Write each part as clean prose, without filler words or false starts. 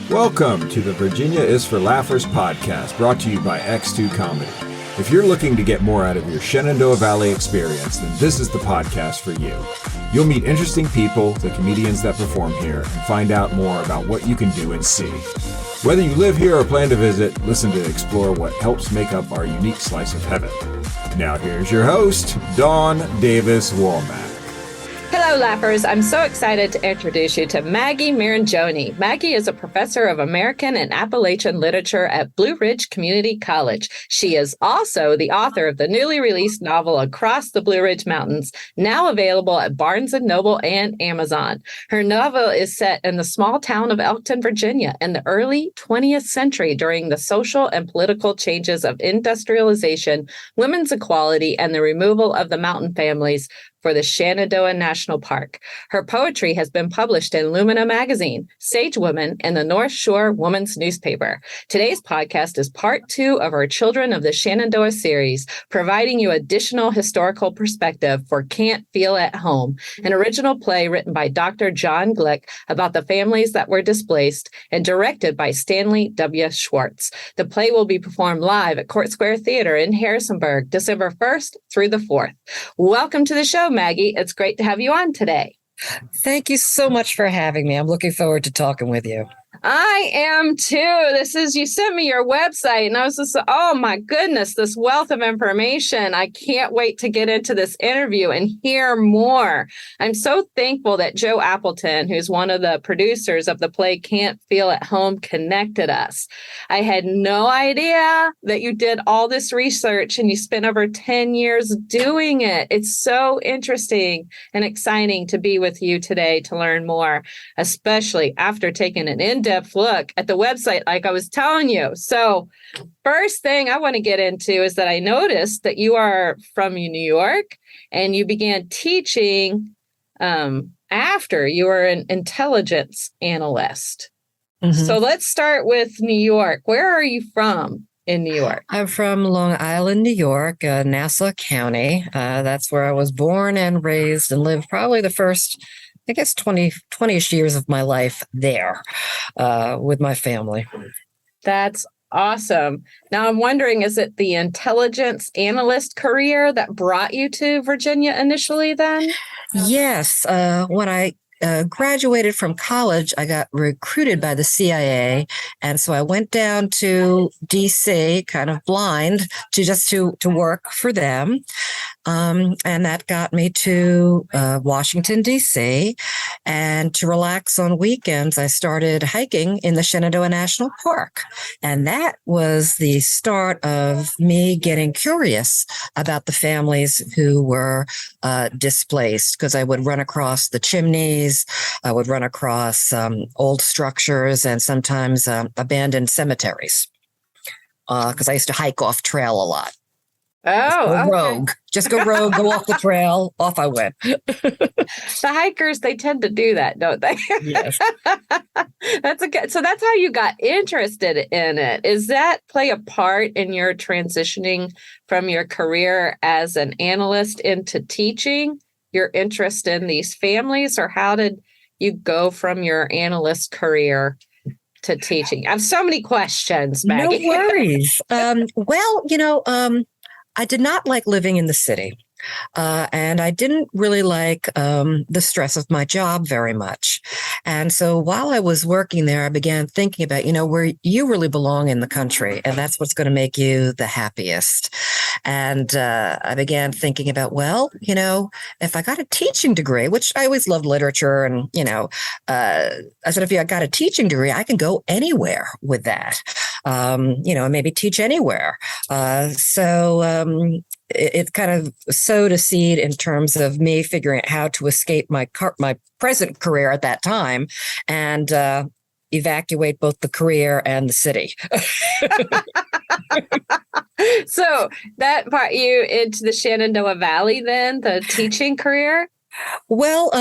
Welcome to the Virginia is for Laughers podcast, brought to you by X2 Comedy. If you're looking to get more out of your Shenandoah Valley experience, then this is the podcast for you. You'll meet interesting people, the comedians that perform here, and find out more about what you can do and see. Whether you live here or plan to visit, listen to explore what helps make up our unique slice of heaven. Now here's your host, Dawn Davis-Womack. Hello, Laughers. I'm so excited to introduce you to Maggie Marangione. Maggie is a professor of American and Appalachian literature at Blue Ridge Community College. She is also the author of the newly released novel Across the Blue Ridge Mountains, now available at Barnes & Noble and Amazon. Her novel is set in the small town of Elkton, Virginia, in the early 20th century during the social and political changes of industrialization, women's equality, and the removal of the mountain families for the Shenandoah National Park. Her poetry has been published in Lumina Magazine, Sage Woman, and the North Shore Woman's Newspaper. Today's podcast is part 2 of our Children of the Shenandoah series, providing you additional historical perspective for Can't Feel at Home, an original play written by Dr. John Glick about the families that were displaced and directed by Stanley W. Schwartz. The play will be performed live at Court Square Theater in Harrisonburg, December 1st through the 4th. Welcome to the show, Maggie. It's great to have you on today. Thank you so much for having me. I'm looking forward to talking with you. I am too. You sent me your website and I was just, oh my goodness, this wealth of information. I can't wait to get into this interview and hear more. I'm so thankful that Joe Appleton, who's one of the producers of the play Can't Feel at Home, connected us. I had no idea that you did all this research and you spent over 10 years doing it. It's so interesting and exciting to be with you today to learn more, especially after taking an in-depth look at the website like I was telling you. So first thing I want to get into is that I noticed that you are from New York and you began teaching after you were an intelligence analyst. Mm-hmm. So let's start with New York. Where are you from in New York? I'm from Long Island, New York, Nassau County. That's where I was born and raised and lived probably the first 20-ish years of my life there with my family. That's awesome. Now I'm wondering, is it the intelligence analyst career that brought you to Virginia initially then? Yes. When I graduated from college, I got recruited by the CIA. And so I went down to DC, kind of blind, to work for them. And that got me to Washington, D.C. And to relax on weekends, I started hiking in the Shenandoah National Park. And that was the start of me getting curious about the families who were displaced, because I would run across the chimneys, I would run across old structures and sometimes abandoned cemeteries, because I used to hike off trail a lot. Just go rogue, go off the trail, off I went. The hikers, they tend to do that, don't they? Yes. So that's how you got interested in it. Is that play a part in your transitioning from your career as an analyst into teaching, your interest in these families, or how did you go from your analyst career to teaching? I have so many questions, Maggie. No worries. I did not like living in the city, and I didn't really like the stress of my job very much. And so while I was working there, I began thinking about, where you really belong in the country, and that's what's going to make you the happiest. And I began thinking about, if I got a teaching degree, which I always loved literature, and, I said, if I got a teaching degree, I can go anywhere with that. Maybe teach anywhere. It kind of sowed a seed in terms of me figuring out how to escape my present career at that time and evacuate both the career and the city. So that brought you into the Shenandoah Valley then, the teaching career? Well,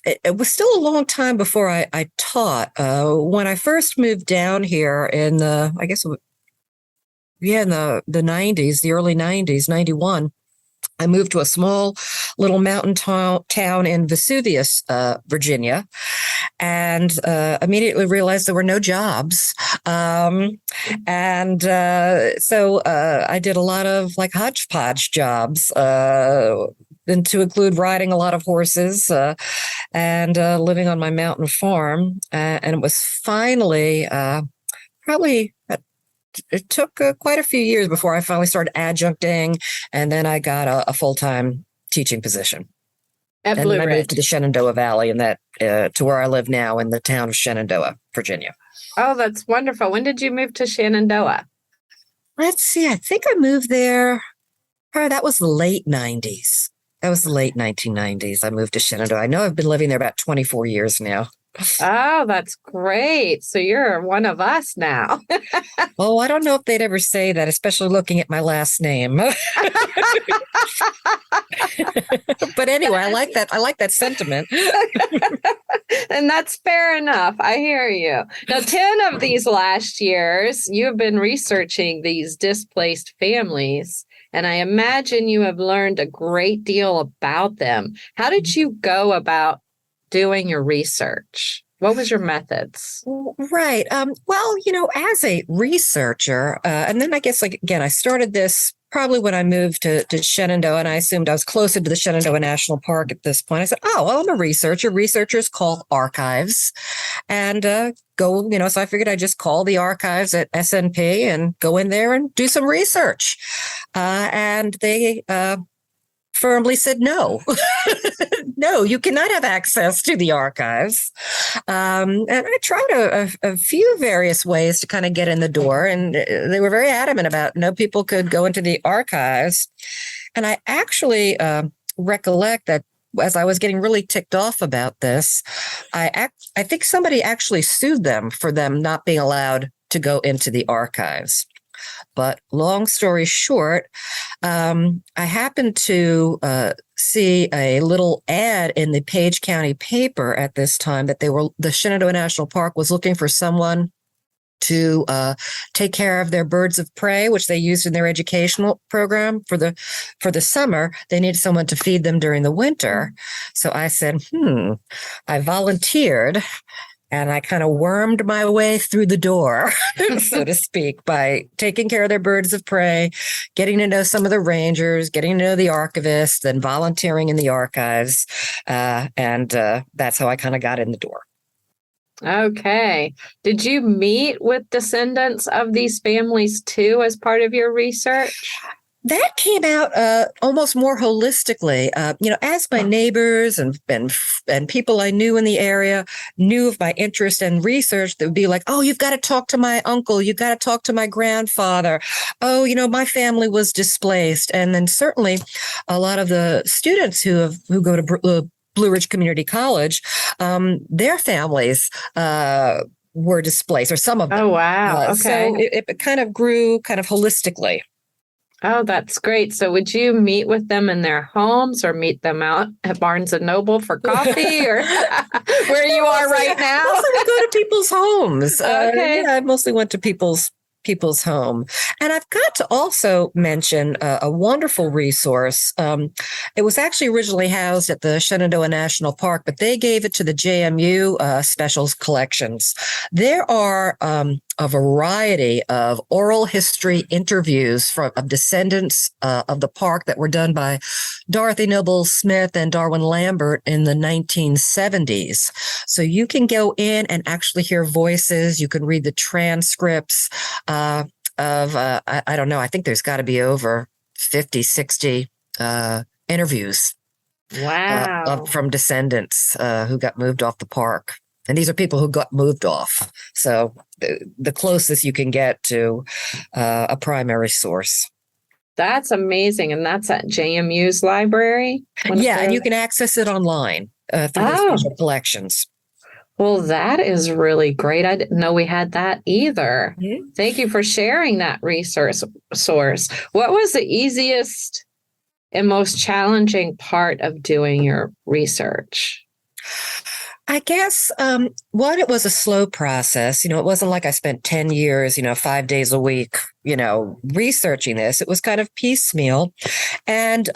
it was still a long time before I taught. When I first moved down here in the 90s, the early 90s, 91, I moved to a small little mountain town in Vesuvius, Virginia, and immediately realized there were no jobs. So I did a lot of like hodgepodge jobs, and to include riding a lot of horses and living on my mountain farm. And it was finally probably it took quite a few years before I finally started adjuncting, and then I got a full-time teaching position. At and Blue then I Ridge. moved to the Shenandoah Valley, and that to where I live now in the town of Shenandoah, Virginia. Oh, that's wonderful. When did you move to Shenandoah? Let's see. I think I moved there. That was the late 90s. That was the late 1990s. I moved to Shenandoah. I know I've been living there about 24 years now. Oh, that's great. So you're one of us now. Oh, I don't know if they'd ever say that, especially looking at my last name. But anyway, I like that. I like that sentiment. And that's fair enough. I hear you. Now, 10 of these last years, you have been researching these displaced families, and I imagine you have learned a great deal about them. How did you go about doing your research? What was your methods? Right. Well, as a researcher, and then I guess, like, again, I started this probably when I moved to Shenandoah, and I assumed I was closer to the Shenandoah National Park at this point. I said, oh, well, I'm a researcher. Researchers call archives and so I figured I'd just call the archives at SNP and go in there and do some research. And they firmly said, no, no, you cannot have access to the archives. And I tried a few various ways to kind of get in the door, and they were very adamant about no people could go into the archives. And I actually recollect that as I was getting really ticked off about this, I think somebody actually sued them for them not being allowed to go into the archives. But long story short, I happened to see a little ad in the Page County paper at this time that the Shenandoah National Park was looking for someone to take care of their birds of prey, which they used in their educational program for the summer. They needed someone to feed them during the winter. So I said, I volunteered. And I kind of wormed my way through the door, so to speak, by taking care of their birds of prey, getting to know some of the rangers, getting to know the archivists, then volunteering in the archives. And that's how I kind of got in the door. Okay. Did you meet with descendants of these families too as part of your research? That came out almost more holistically. As my neighbors and people I knew in the area knew of my interest and research, they would be like, "Oh, you've got to talk to my uncle. You've got to talk to my grandfather. Oh, my family was displaced." And then certainly, a lot of the students who go to Blue Ridge Community College, their families were displaced, or some of them. Oh, wow. Okay. So it kind of grew kind of holistically. Oh, that's great. So would you meet with them in their homes or meet them out at Barnes and Noble for coffee or where you are right now? I mostly would go to people's homes. Okay. I mostly went to people's home. And I've got to also mention a wonderful resource. It was actually originally housed at the Shenandoah National Park, but they gave it to the JMU Specials Collections. There are a variety of oral history interviews of descendants of the park that were done by Dorothy Noble Smith and Darwin Lambert in the 1970s. So you can go in and actually hear voices. You can read the transcripts of, I don't know, I think there's got to be over 50, 60 interviews. Wow. From descendants who got moved off the park. And these are people who got moved off. So the closest you can get to a primary source. That's amazing. And that's at JMU's library? Yeah, and you can access it online through the special collections. Well, that is really great. I didn't know we had that either. Yeah. Thank you for sharing that resource source. What was the easiest and most challenging part of doing your research? I guess, it was a slow process. It wasn't like I spent 10 years, 5 days a week, researching this. It was kind of piecemeal. And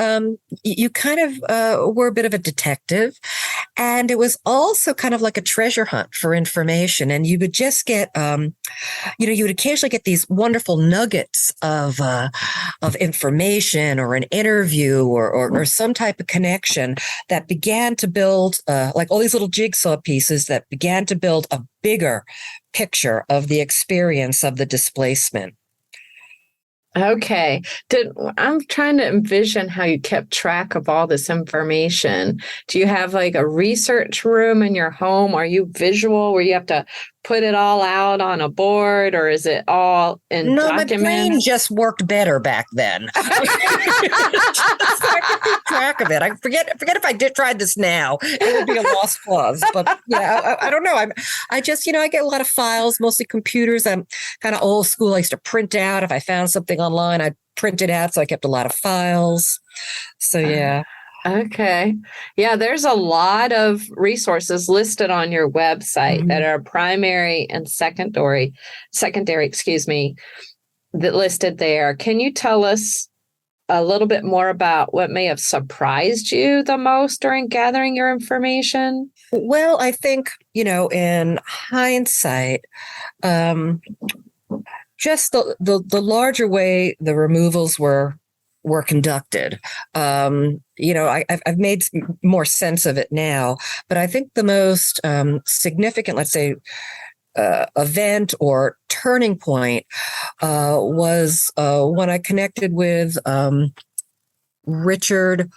you kind of were a bit of a detective. And it was also kind of like a treasure hunt for information. And you would just get, you would occasionally get these wonderful nuggets of information or an interview or some type of connection that began to build, like all these little jigsaw pieces that began to build a bigger picture of the experience of the displacement. Okay. I'm trying to envision how you kept track of all this information. Do you have like a research room in your home? Are you visual where you have to put it all out on a board, or is it all in No, documents? my brain just worked better back then. So I could keep track of it. I forget if I tried this now, it would be a lost cause. But yeah, I don't know. I just, I get a lot of files, mostly computers. I'm kind of old school. I used to print out. If I found something online, I'd print it out. So I kept a lot of files. So yeah. Okay. Yeah, there's a lot of resources listed on your website that are primary and secondary, that listed there. Can you tell us a little bit more about what may have surprised you the most during gathering your information? Well, I think, in hindsight, just the larger way the removals were conducted. I've made more sense of it now, but I think the most significant, let's say, event or turning point was when I connected with Richard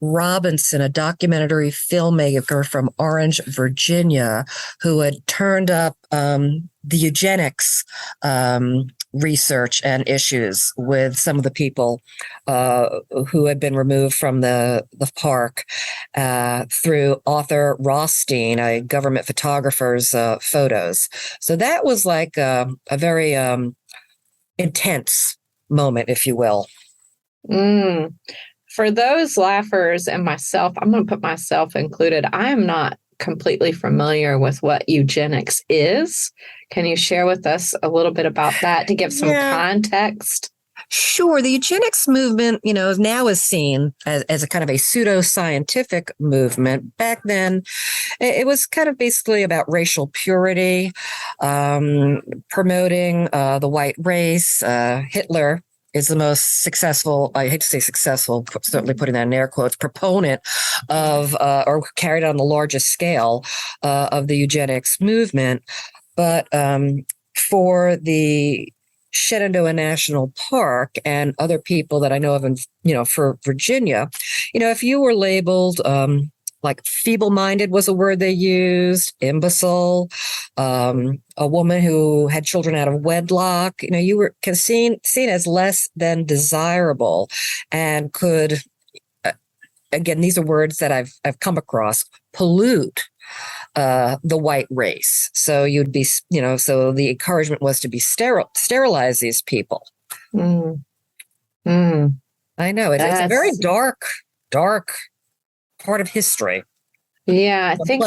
Robinson, a documentary filmmaker from Orange, Virginia, who had turned up the eugenics research and issues with some of the people who had been removed from the park through Arthur Rothstein, a government photographer's photos. So that was like a very intense moment, if you will. For those laughers and myself, I'm going to put myself included. I am not completely familiar with what eugenics is. Can you share with us a little bit about that to give some context? Sure. The eugenics movement, now is seen as a kind of a pseudo-scientific movement. Back then, it was kind of basically about racial purity, promoting the white race. Hitler is the most successful, I hate to say successful, certainly putting that in air quotes, proponent of, or carried on the largest scale of the eugenics movement. But for the Shenandoah National Park and other people that I know of for Virginia, if you were labeled like feeble-minded was a word they used, imbecile, a woman who had children out of wedlock, you were seen as less than desirable and could, again, these are words that I've come across, pollute the white race. So you'd be, so the encouragement was to be sterilize these people. I know it's a very dark part of history. Yeah, I think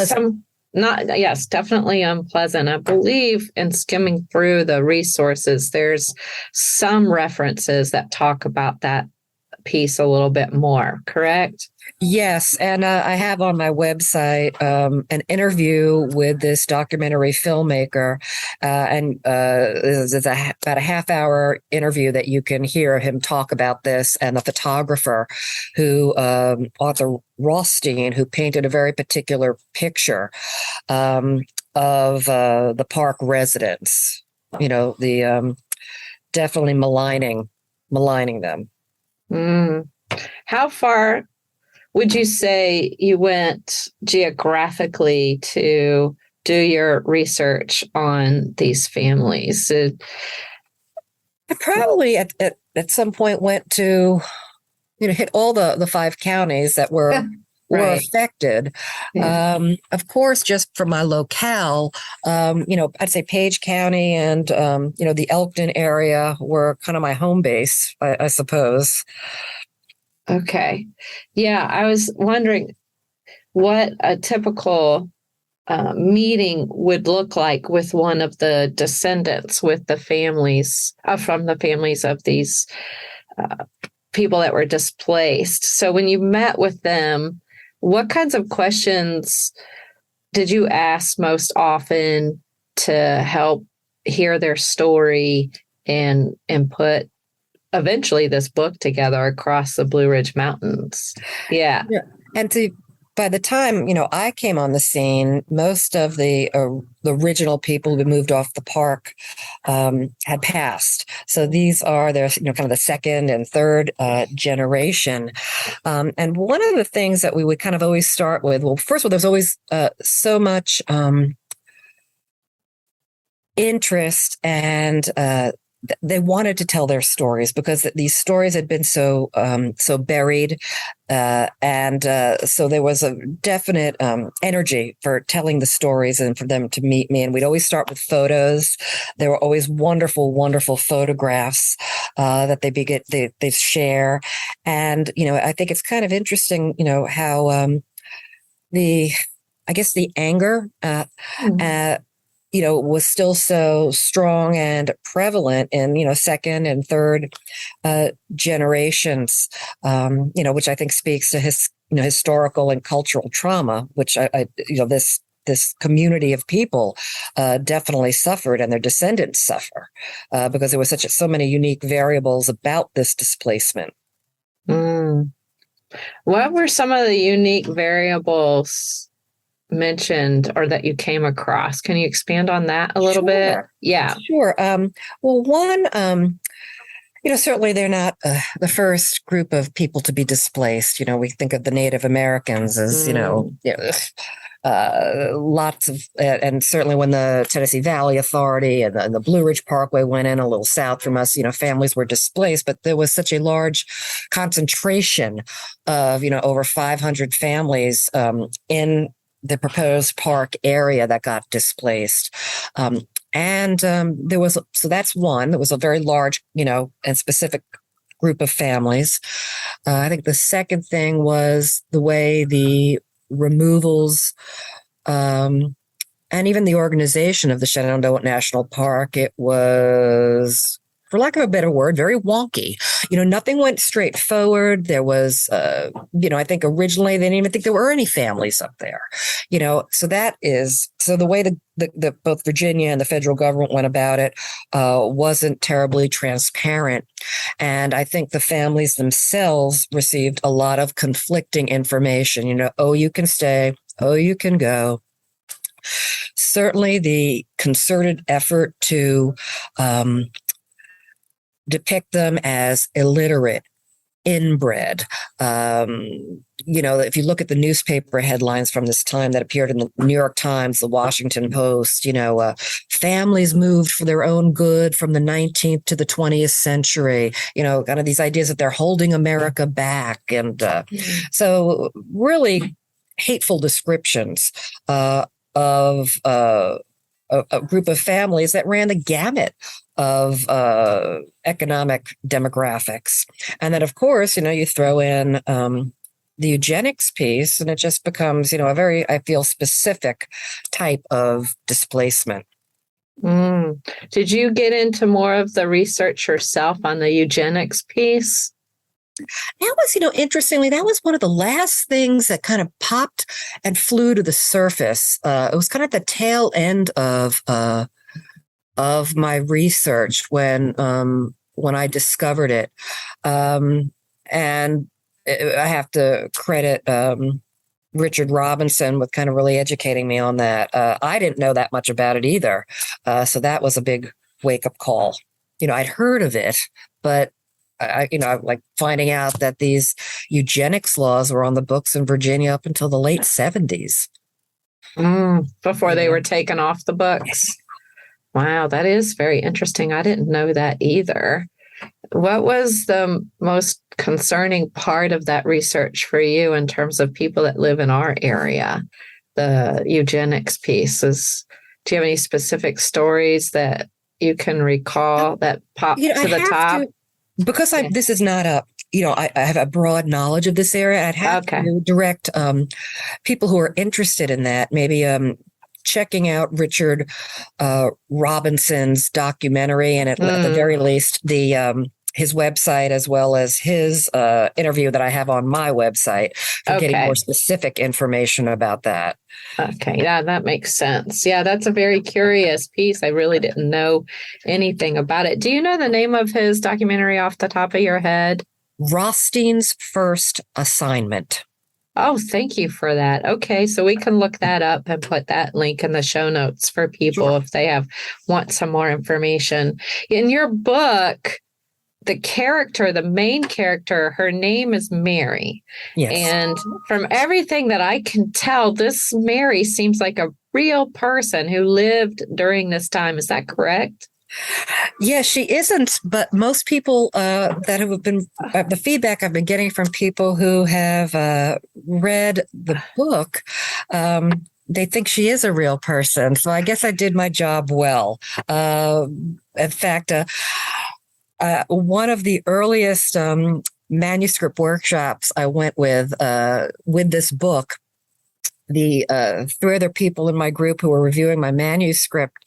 definitely unpleasant. I believe in skimming through the resources, there's some references that talk about that piece a little bit more, correct? Yes, and I have on my website an interview with this documentary filmmaker, and it's about a half-hour interview that you can hear him talk about this, and the photographer who, Arthur Rothstein, who painted a very particular picture of the park residents, the definitely maligning them. How far would you say you went geographically to do your research on these families? I probably at some point went to, hit all the 5 counties that were affected. Yeah. Of course, just from my locale, I'd say Page County and, the Elkton area were kind of my home base, I suppose. Okay. Yeah, I was wondering what a typical meeting would look like with one of the descendants, with the families from the families of these people that were displaced. So when you met with them, what kinds of questions did you ask most often to help hear their story and put eventually this book together across the Blue Ridge Mountains? Yeah. And by the time, I came on the scene, most of the original people who moved off the park had passed. So these are their, kind of the second and third generation. And one of the things that we would kind of always start with, well, first of all, there's always so much interest, and they wanted to tell their stories because these stories had been so buried, and so there was a definite energy for telling the stories and for them to meet me. And we'd always start with photos. There were always wonderful, wonderful photographs that they share. And I think it's kind of interesting, how the anger. Was still so strong and prevalent in, second and third generations, which I think speaks to his, historical and cultural trauma, which this community of people definitely suffered, and their descendants suffer because there was so many unique variables about this displacement. Mm. What were some of the unique variables mentioned or that you came across? Can you expand on that a little bit? Yeah. Sure. Well, one, certainly they're not the first group of people to be displaced. We think of the Native Americans as, lots of, and certainly when the Tennessee Valley Authority and the Blue Ridge Parkway went in a little south from us, families were displaced, but there was such a large concentration of, over 500 families in the proposed park area that got displaced. There was, so that's one, that was a very large, and specific group of families. I think the second thing was the way the removals, and even the organization of the Shenandoah National Park, it was, for lack of a better word, very wonky. Nothing went straight forward. There was, I think originally they didn't even think there were any families up there. So the way the both Virginia and the federal government went about it wasn't terribly transparent. And I think the families themselves received a lot of conflicting information. Oh, you can stay. Oh, you can go. Certainly the concerted effort to depict them as illiterate, inbred. If you look at the newspaper headlines from this time that appeared in the New York Times, the Washington Post, families moved for their own good from the 19th to the 20th century, kind of these ideas that they're holding America back. And so really hateful descriptions of a group of families that ran the gamut of economic demographics. And then, of course, you throw in the eugenics piece, and it just becomes, a very, I feel, specific type of displacement. Did you get into more of the research yourself on the eugenics piece? That was, interestingly, that was one of the last things that kind of popped and flew to the surface. It was kind of the tail end of my research when I discovered it, and I have to credit Richard Robinson with kind of really educating me on that. I didn't know that much about it either, so that was a big wake-up call. I'd heard of it, but I like finding out that these eugenics laws were on the books in Virginia up until the late 70s. Before they were taken off the books. Wow, that is very interesting. I didn't know that either. What was the most concerning part of that research for you in terms of people that live in our area? The eugenics piece do you have any specific stories that you can recall that pop to the top? Because this is not I have a broad knowledge of this area. I'd have to direct people who are interested in that, maybe checking out Richard Robinson's documentary, and at the very least, his website, as well as his interview that I have on my website for getting more specific information about that. Okay, yeah, that makes sense. Yeah, that's a very curious piece. I really didn't know anything about it. Do you know the name of his documentary off the top of your head? Rothstein's First Assignment. Oh, thank you for that. Okay, so we can look that up and put that link in the show notes for people if they want some more information. In your book, the main character, her name is Mary. Yes. And from everything that I can tell, this Mary seems like a real person who lived during this time. Is that correct? Yeah, she isn't, but most people that have been, the feedback I've been getting from people who have read the book, they think she is a real person. So I guess I did my job well. In fact, one of the earliest manuscript workshops I went with this book, the three other people in my group who were reviewing my manuscript,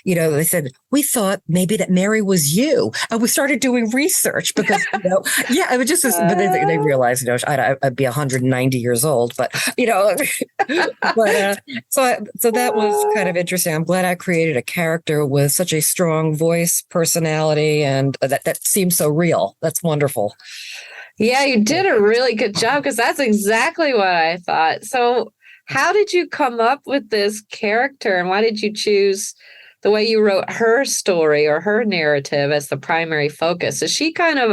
they said, we thought maybe that Mary was you. And we started doing research because, it was just, but they realized, I'd be 190 years old, but, but so that was kind of interesting. I'm glad I created a character with such a strong voice, personality, and that seems so real. That's wonderful. Yeah, you did a really good job because that's exactly what I thought. So, how did you come up with this character, and why did you choose the way you wrote her story or her narrative as the primary focus? Is she kind of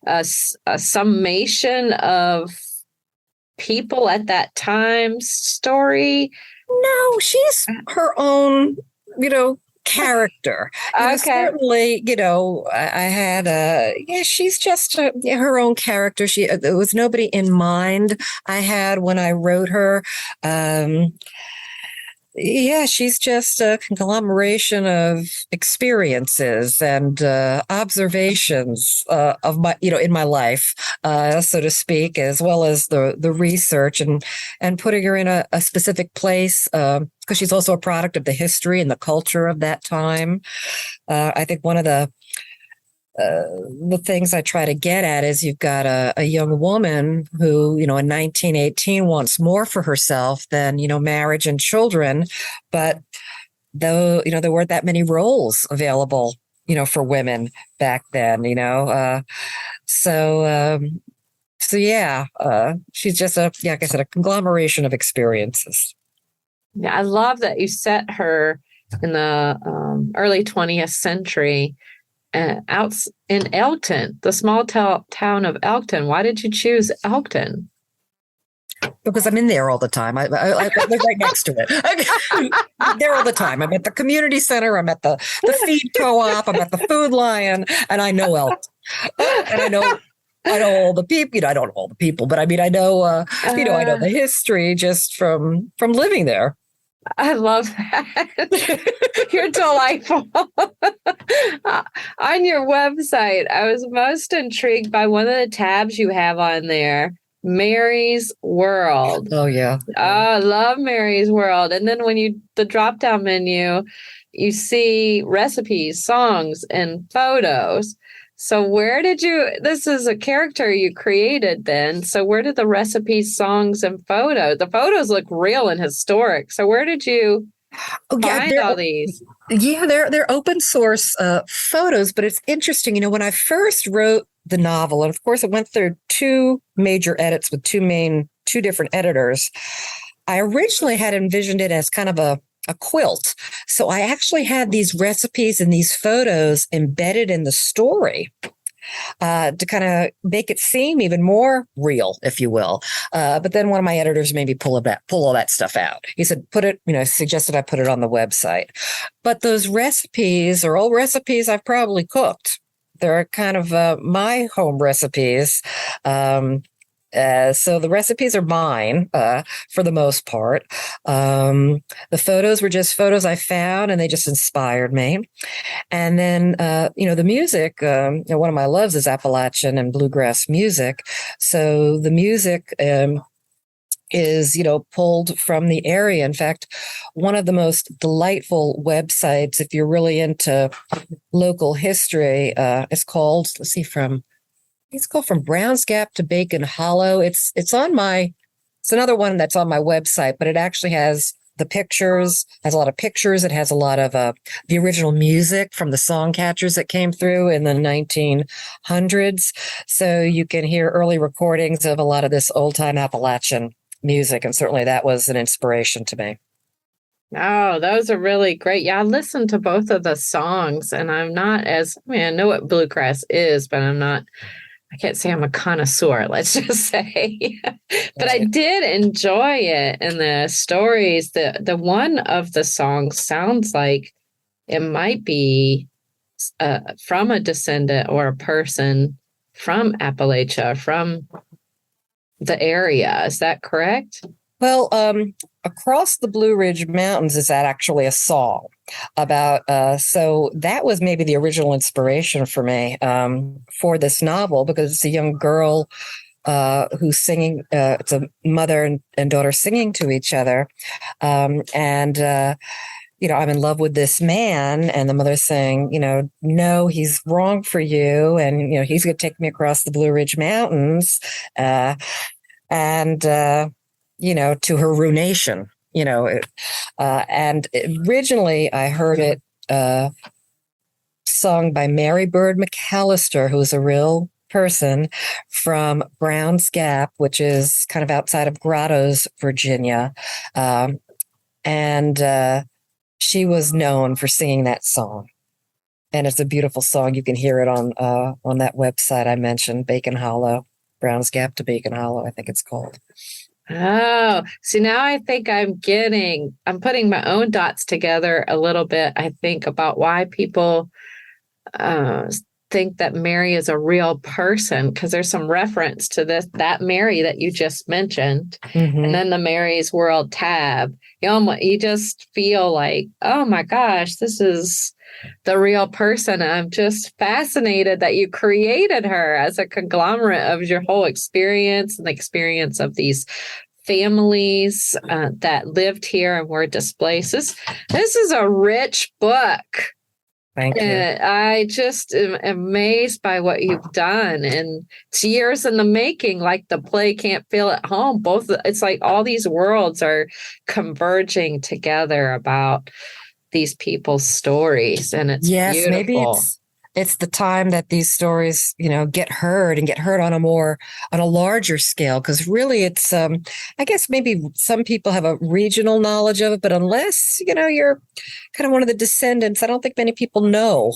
a summation of people at that time's story? No, she's her own, character. Certainly, I had she's just her own character. There was nobody in mind I had when I wrote her. She's just a conglomeration of experiences and observations of my, in my life, so to speak, as well as the research and putting her in a specific place, because she's also a product of the history and the culture of that time. I think one of the things I try to get at is you've got a young woman who, in 1918 wants more for herself than, marriage and children. But though, there weren't that many roles available, for women back then, she's just like I said, a conglomeration of experiences. Yeah, I love that you set her in the early 20th century. Out in Elkton, the small town of Elkton. Why did you choose Elkton? Because I'm in there all the time. I live right next to it. I'm there all the time. I'm at the community center. I'm at the feed co-op. I'm at the Food Lion, and I know Elkton. And I know all the people. I don't know all the people, but I mean, I know. I know the history just from living there. I love that. You're delightful. On your website, I was most intrigued by one of the tabs you have on there, Mary's World. Oh, yeah. Oh, I love Mary's World. And then the drop-down menu, you see recipes, songs, and photos. So this is a character you created then. So where did the recipes, songs, and the photos look real and historic. So where did you find all these? Yeah, they're open source photos, but it's interesting. When I first wrote the novel, and of course it went through two major edits with two different editors, I originally had envisioned it as kind of a quilt. So I actually had these recipes and these photos embedded in the story to kind of make it seem even more real, if you will. But then one of my editors made me pull all that stuff out. He said, suggested I put it on the website. But those recipes are all recipes I've probably cooked. They're kind of my home recipes. So the recipes are mine for the most part. The photos were just photos I found, and they just inspired me. And then, the music, one of my loves is Appalachian and bluegrass music. So the music is, pulled from the area. In fact, one of the most delightful websites, if you're really into local history, is called, it's called From Browns Gap to Bacon Hollow. It's another one that's on my website, but it actually has has a lot of pictures. It has a lot of the original music from the song catchers that came through in the 1900s. So you can hear early recordings of a lot of this old time Appalachian music. And certainly that was an inspiration to me. Oh, those are really great. Yeah, I listened to both of the songs, and I'm not I know what bluegrass is, but I can't say I'm a connoisseur, let's just say. But I did enjoy it. And the stories, the one of the songs sounds like it might be from a descendant or a person from Appalachia, from the area. Is that correct? Well, Across the Blue Ridge Mountains is that actually a song about, so that was maybe the original inspiration for me for this novel, because it's a young girl who's singing, it's a mother and daughter singing to each other. I'm in love with this man, and the mother's saying, no, he's wrong for you. And, he's going to take me across the Blue Ridge Mountains. To her ruination, and originally I heard it sung by Mary Bird McAllister, who's a real person from Browns Gap, which is kind of outside of Grottoes, Virginia. She was known for singing that song. And it's a beautiful song. You can hear it on that website I mentioned, Bacon Hollow, Browns Gap to Bacon Hollow, I think it's called. Oh, see, now I think I'm putting my own dots together a little bit. I think about why people think that Mary is a real person, because there's some reference to that Mary that you just mentioned. Mm-hmm. And then the Mary's World tab. You just feel like, oh my gosh, this is the real person. I'm just fascinated that you created her as a conglomerate of your whole experience and the experience of these families that lived here and were displaced. This is a rich book. Thank you. I just am amazed by what you've done, and it's years in the making. Like the play Can't Feel at Home. It's like all these worlds are converging together about these people's stories, and it's beautiful. Maybe it's the time that these stories, get heard on a larger scale. Because really, it's I guess maybe some people have a regional knowledge of it, but unless you're kind of one of the descendants, I don't think many people know.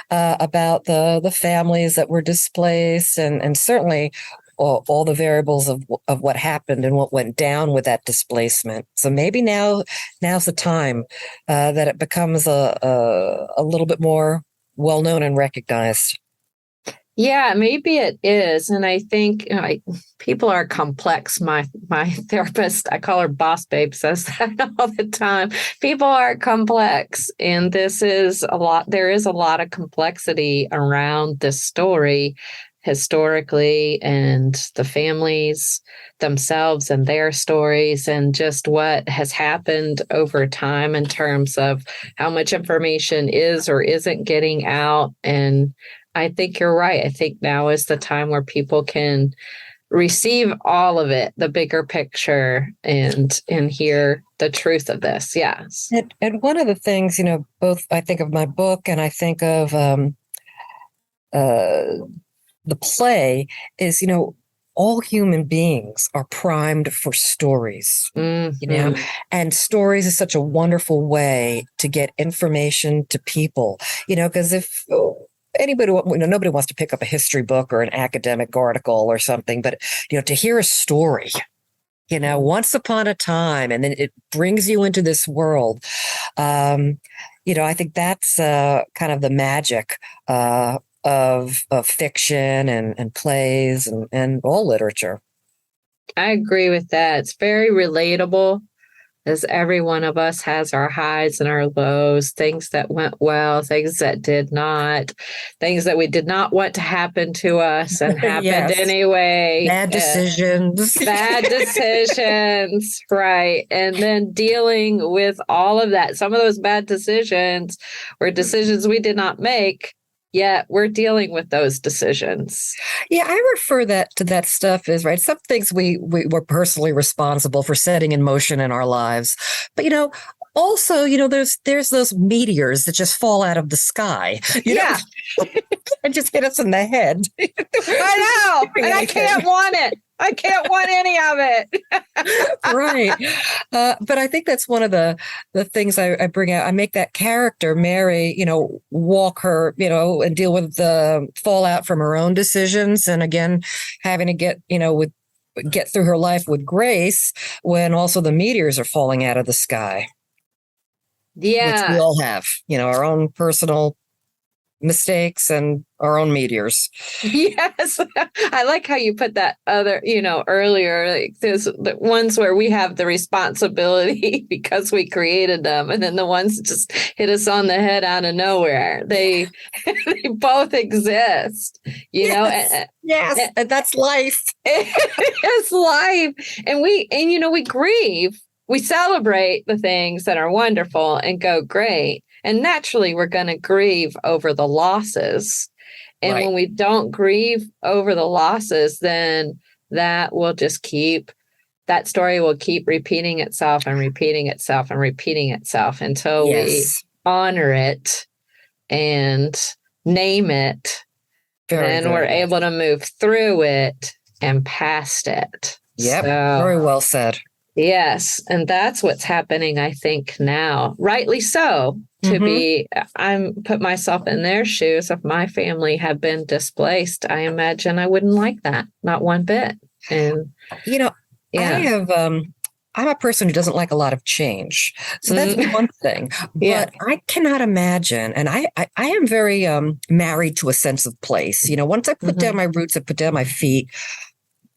About the families that were displaced, and certainly all the variables of what happened and what went down with that displacement. So maybe now's the time that it becomes a little bit more well known and recognized. Yeah, maybe it is. And I think people are complex. My therapist, I call her Boss Babe, says that all the time. People are complex. And there is a lot of complexity around this story historically, and the families themselves and their stories, and just what has happened over time in terms of how much information is or isn't getting out. And I think you're right. I think now is the time where people can receive all of it, the bigger picture, and hear the truth of this. Yes. And one of the things, both I think of my book and I think of the play is, all human beings are primed for stories, mm-hmm. And stories is such a wonderful way to get information to people, because if anybody, nobody wants to pick up a history book or an academic article or something, but, to hear a story, once upon a time, and then it brings you into this world. I think that's kind of the magic of fiction and plays and all literature. I agree with that. It's very relatable. as every one of us has our highs and our lows, things that went well, things that did not, things that we did not want to happen to us and happened Yes. anyway. Bad decisions. Bad decisions, right. And then dealing with all of that. Some of those bad decisions were decisions we did not make, yet we're dealing with those decisions. Yeah, I refer that to that stuff as right. Some things we were personally responsible for setting in motion in our lives, but also there's those meteors that just fall out of the sky, Yeah. and just hit us in the head. I know, and I can't want it. I can't want any of it. Right. But I think that's one of the things I bring out. I make that character, Mary, walk her, and deal with the fallout from her own decisions. And again, having to get through her life with grace when also the meteors are falling out of the sky. Yeah. Which we all have, our own personal mistakes and our own meteors. Yes. I like how you put that other, earlier, like there's the ones where we have the responsibility because we created them. And then the ones that just hit us on the head out of nowhere. They both exist, Yes. Yes. And that's life. It's life. And we grieve. We celebrate the things that are wonderful and go great. And naturally, we're going to grieve over the losses. And Right. when we don't grieve over the losses, then that story will keep repeating itself and repeating itself and repeating itself until we honor it and name it. Then we're able to move through it and past it. Yep. So, very well said. yes. And that's what's happening, I think, now. Rightly so. I'm put myself in their shoes. If my family had been displaced, I imagine I wouldn't like that. Not one bit. And, I'm a person who doesn't like a lot of change. So that's one thing. Yeah. But I cannot imagine. And I am very married to a sense of place. Once I put down my roots, I put down my feet,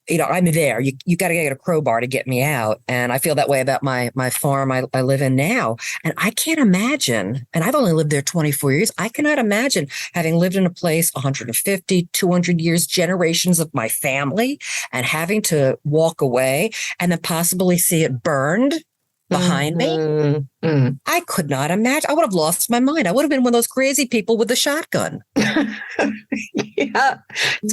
I'm there. You got to get a crowbar to get me out. And I feel that way about my farm I live in now. And I can't imagine, and I've only lived there 24 years. I cannot imagine having lived in a place 150, 200 years, generations of my family, and having to walk away and then possibly see it burned behind me. I could not imagine. I would have lost my mind. I would have been one of those crazy people with the shotgun. Yeah,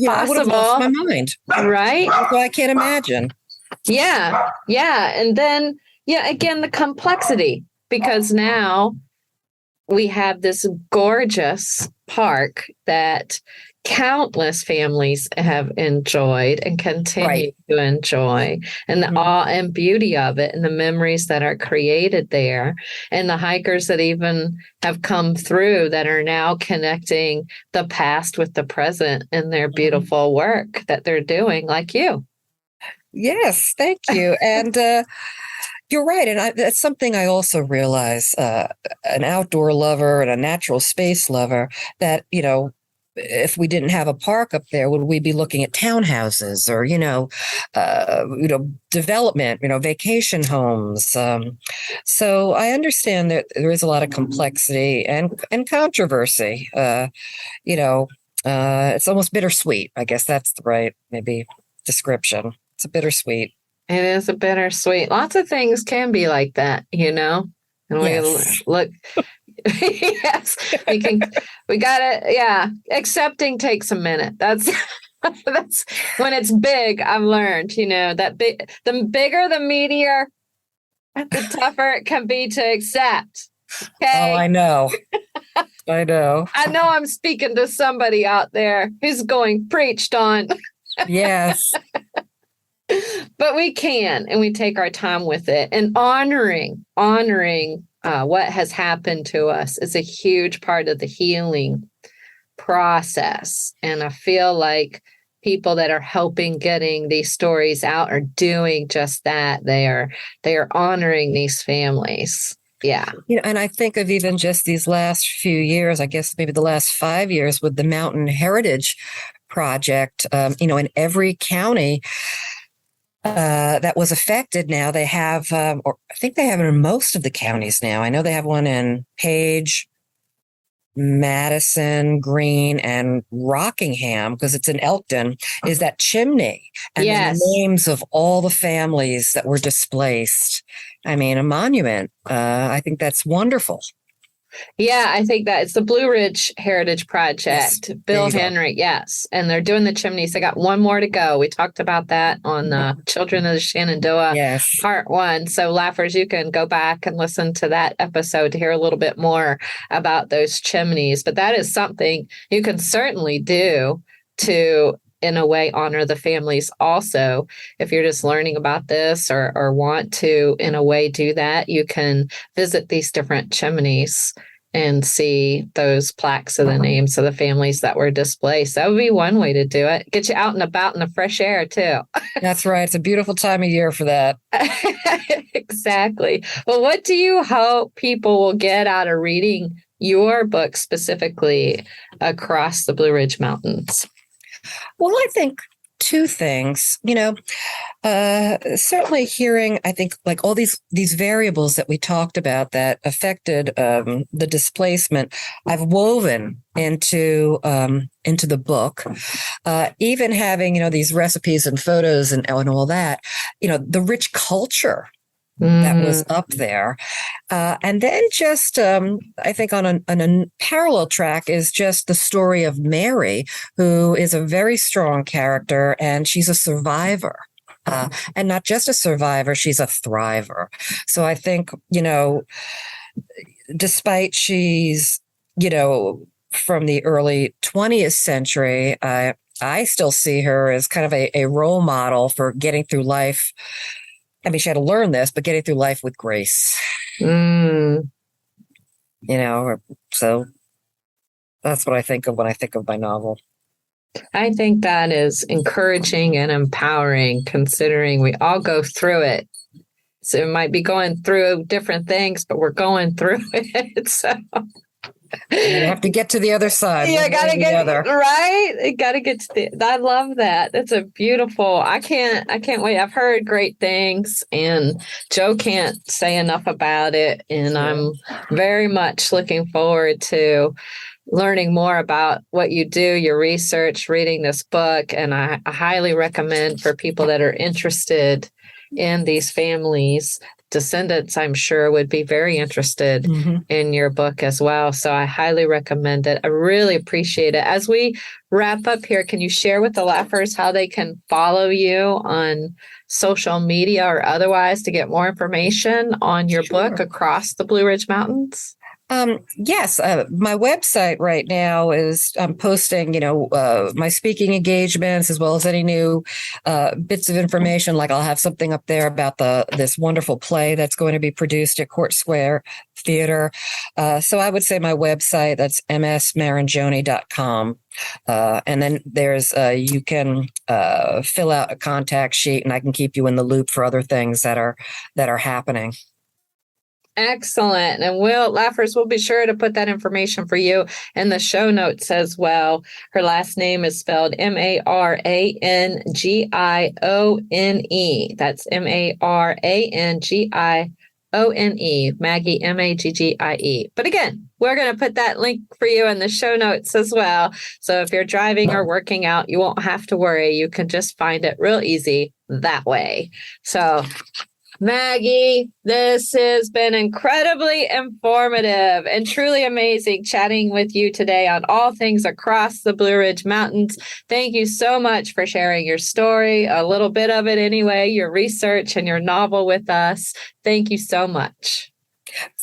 I would have lost my mind. Right? So I can't imagine. Yeah. And then, again, the complexity, because now we have this gorgeous park that countless families have enjoyed and continue to enjoy, and the awe and beauty of it and the memories that are created there, and the hikers that even have come through that are now connecting the past with the present in their beautiful work that they're doing, like you. Yes, thank you. And you're right. And that's something I also realize, an outdoor lover and a natural space lover, that, if we didn't have a park up there, would we be looking at townhouses or, development, vacation homes? So I understand that there is a lot of complexity and controversy. It's almost bittersweet. I guess that's the right maybe description. It's a bittersweet. It is a bittersweet. Lots of things can be like that, And we look. Yes, we got it. Yeah. Accepting takes a minute. That's when it's big. I've learned, that the bigger the meteor, the tougher it can be to accept. Okay. Oh, I know. I know. I know I'm speaking to somebody out there who's going preached on. Yes. But we can, and we take our time with it, and honoring what has happened to us is a huge part of the healing process. And I feel like people that are helping getting these stories out are doing just that. They are honoring these families. Yeah. And I think of even just these last few years, I guess maybe the last 5 years with the Mountain Heritage Project, in every county, that was affected. Now they have, or I think they have it in most of the counties now. I know they have one in Page, Madison, Greene, and Rockingham, because it's in Elkton, is that chimney. And then Yes. the names of all the families that were displaced. I mean, a monument. I think that's wonderful. Yeah, I think that it's the Blue Ridge Heritage Project. Yes, Bill there you go. Henry, yes. And they're doing the chimneys. They got one more to go. We talked about that on Children of the Shenandoah Yes. Part 1. So laughers, you can go back and listen to that episode to hear a little bit more about those chimneys. But that is something you can certainly do to, in a way, honor the families also. If you're just learning about this or want to, in a way, do that, you can visit these different chimneys and see those plaques of the names of the families that were displaced. That would be one way to do it. Get you out and about in the fresh air, too. That's right. It's a beautiful time of year for that. Exactly. Well, what do you hope people will get out of reading your book specifically Across the Blue Ridge Mountains? Well, I think two things, certainly hearing, I think, like all these variables that we talked about that affected the displacement, I've woven into the book, even having, these recipes and photos and all that, the rich culture that was up there. And then just, I think on a parallel track is just the story of Mary, who is a very strong character, and she's a survivor. And not just a survivor, she's a thriver. So I think, despite she's, from the early 20th century, I still see her as kind of a role model for getting through life. I mean, she had to learn this, but getting through life with grace. So that's what I think of when I think of my novel. I think that is encouraging and empowering, considering we all go through it. So it might be going through different things, but we're going through it. So you have to get to the other side. Yeah, gotta get right. Gotta get to the. I love that. It's a beautiful. I can't wait. I've heard great things, and Joe can't say enough about it. And I'm very much looking forward to learning more about what you do, your research, reading this book, and I highly recommend for people that are interested in these families. Descendants, I'm sure, would be very interested in your book as well. So I highly recommend it. I really appreciate it. As we wrap up here, can you share with the laughers how they can follow you on social media or otherwise to get more information on your book, Across the Blue Ridge Mountains? Yes, my website right now is I'm posting, my speaking engagements as well as any new bits of information. Like I'll have something up there about this wonderful play that's going to be produced at Court Square Theater. So I would say my website, that's msmarangione.com. And then there's you can fill out a contact sheet, and I can keep you in the loop for other things that are happening. Excellent. And laughers, we'll be sure to put that information for you in the show notes as well. Her last name is spelled Marangione. That's Marangione, Maggie, Maggie. But again, we're going to put that link for you in the show notes as well. So if you're driving or working out, you won't have to worry. You can just find it real easy that way. So Maggie, this has been incredibly informative and truly amazing chatting with you today on all things across the Blue Ridge Mountains. Thank you so much for sharing your story, a little bit of it anyway, your research and your novel with us. Thank you so much.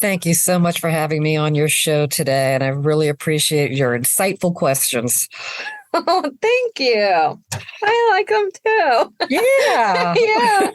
Thank you so much for having me on your show today, and I really appreciate your insightful questions. Oh, thank you. I like them too. Yeah. Yeah.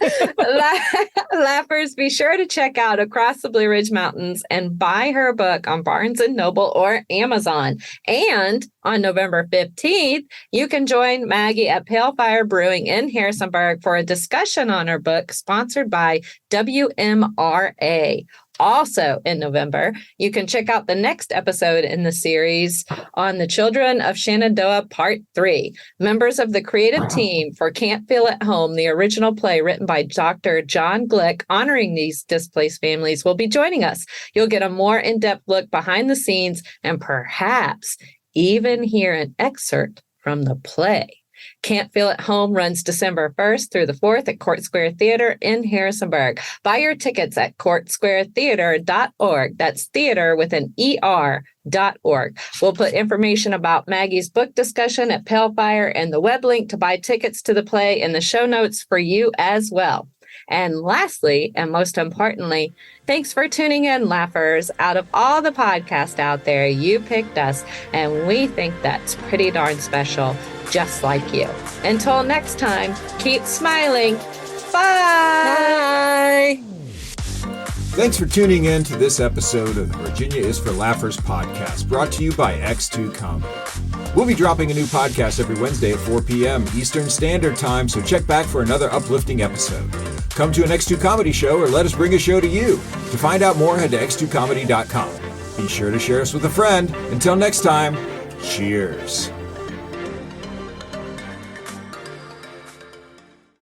Laughers, be sure to check out Across the Blue Ridge Mountains and buy her book on Barnes & Noble or Amazon. And on November 15th, you can join Maggie at Pale Fire Brewing in Harrisonburg for a discussion on her book sponsored by WMRA. Also in November, you can check out the next episode in the series on the Children of Shenandoah Part 3. Members of the creative team for Can't Feel at Home, the original play written by Dr. John Glick honoring these displaced families, will be joining us. You'll get a more in-depth look behind the scenes and perhaps even hear an excerpt from the play. Can't Feel at Home runs December 1st through the 4th at Court Square Theater in Harrisonburg. Buy your tickets at courtsquaretheater.org. That's theater with an ER.org. We'll put information about Maggie's book discussion at Pale Fire and the web link to buy tickets to the play in the show notes for you as well. And lastly, and most importantly, thanks for tuning in, Laughers. Out of all the podcasts out there, you picked us, and we think that's pretty darn special, just like you. Until next time, keep smiling. Bye. Bye. Thanks for tuning in to this episode of the Virginia is for Laughers podcast, brought to you by X2 Comedy. We'll be dropping a new podcast every Wednesday at 4 p.m. Eastern Standard Time, so check back for another uplifting episode. Come to an X2 Comedy show or let us bring a show to you. To find out more, head to x2comedy.com. Be sure to share us with a friend. Until next time, cheers.